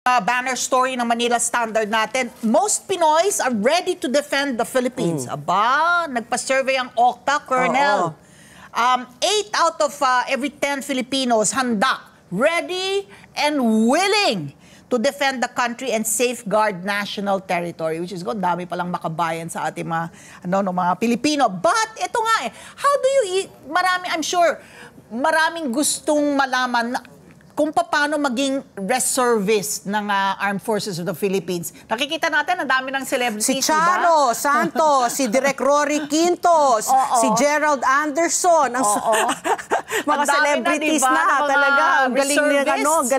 Banner story ng Manila Standard natin. Most Pinoys are ready to defend the Philippines. Aba, nagpa-survey ang OCTA, Colonel. 8 out of every 10 Filipinos handa, ready and willing to defend the country and safeguard national territory, which is good. Dami palang makabayan sa ating mga Pilipino. But ito nga how do you I'm sure maraming gustong malaman kung paano maging reservist ng Armed Forces of the Philippines. Nakikita natin, ang dami ng celebrities, si Charo Santos, si Direk Rory Quintos, si Gerald Anderson, mga celebrities na talaga.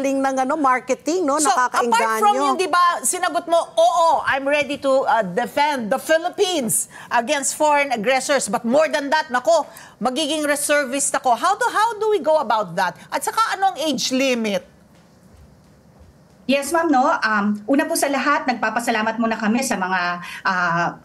Galing ng marketing, no? So, nakakainganyo. Apart from yung, di ba, sinagot mo, oo, I'm ready to defend the Philippines against foreign aggressors. But more than that, nako, magiging reservist ako. How do we go about that? At saka anong age limit? Yes, ma'am, no. Una po sa lahat, nagpapasalamat muna kami sa mga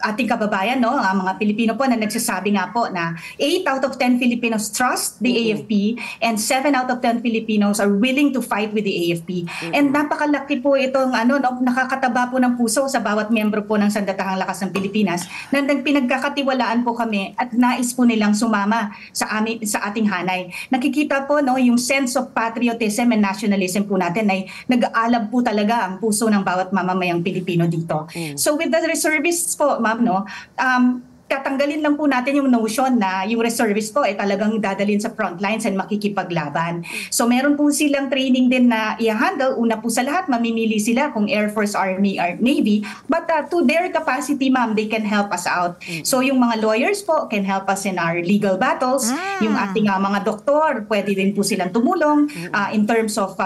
ating kababayan, no, mga Pilipino po na nagsasabi nga po na 8 out of 10 Filipinos trust the AFP and 7 out of 10 Filipinos are willing to fight with the AFP. And napakalaki po itong nakakataba po ng puso sa bawat miyembro po ng Sandatahang Lakas ng Pilipinas na pinagkakatiwalaan po kami at nais po nilang sumama sa ating hanay. Nakikita po, no, yung sense of patriotism and nationalism po natin ay nag-aalab po talaga ang puso ng bawat mamamayang Pilipino dito. So with the reservists po, ma'am, no, tatanggalin lang po natin yung notion na yung reservist po ay talagang dadalhin sa front lines and makikipaglaban. So meron po silang training din na i-handle. Una po sa lahat, mamimili sila kung Air Force, Army, or Navy. But to their capacity, ma'am, they can help us out. So yung mga lawyers po can help us in our legal battles. Yung ating mga doktor, pwede din po silang tumulong in terms of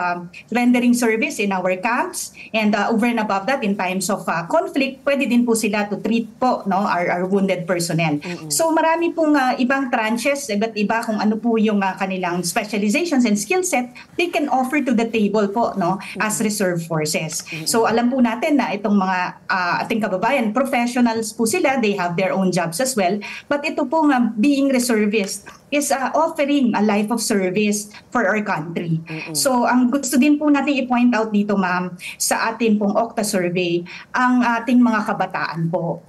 rendering service in our camps. And over and above that, in times of conflict, pwede din po sila to treat po, no, our wounded personnel. So marami pong ibang tranches, iba't iba kung ano po yung kanilang specializations and skill set, they can offer to the table po, no, as reserve forces. So alam po natin na itong mga ating kababayan, professionals po sila, they have their own jobs as well. But ito po being reservist is offering a life of service for our country. So ang gusto din po natin i-point out dito, ma'am, sa ating pong OCTA survey, ang ating mga kabataan po.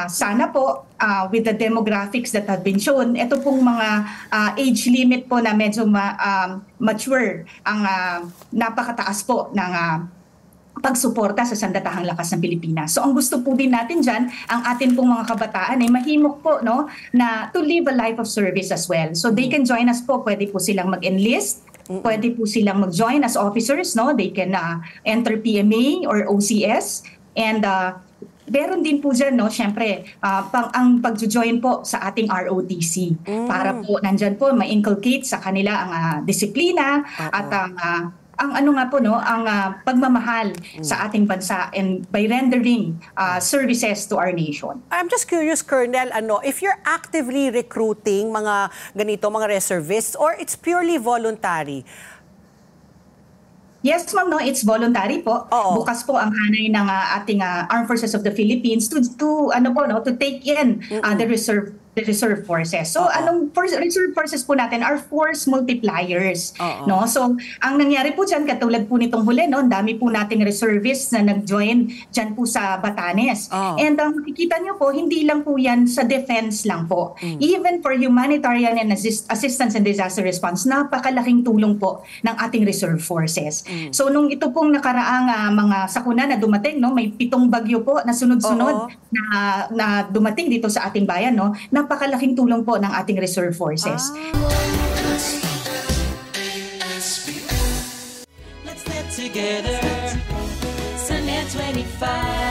Sana po, with the demographics that have been shown, ito pong mga age limit po na medyo mature, ang napakataas po ng pagsuporta sa Sandatahang Lakas ng Pilipinas. So ang gusto po din natin dyan, ang atin pong mga kabataan ay mahimok po, no, na to live a life of service as well. So they can join us po, pwede po silang mag-enlist, pwede po silang mag-join as officers, no, they can enter PMA or OCS, and meron din po dyan, no, syempre, ang pag-join po sa ating ROTC para po nandyan po ma-inculcate sa kanila ang disiplina at ang pagmamahal sa ating bansa and by rendering services to our nation. I'm just curious, Colonel, if you're actively recruiting mga reservists or it's purely voluntary? Yes, ma'am, no, it's voluntary po. Bukas po ang hanay ng ating Armed Forces of the Philippines to take in the reserve forces. So reserve forces po natin are force multipliers, no? So ang nangyari po diyan, katulad po nitong huli, no, dami po nating reservists na nag-join diyan po sa Batanes. And makikita niyo po, hindi lang po yan sa defense lang po. Even for humanitarian and assistance and disaster response, napakalaking tulong po ng ating reserve forces. So nung ito pong nakaraang mga sakuna na dumating, no, may 7 bagyo po na sunod-sunod na dumating dito sa ating bayan, no, napakalaking tulong po ng ating reserve forces. Let's get together. Sunday 25.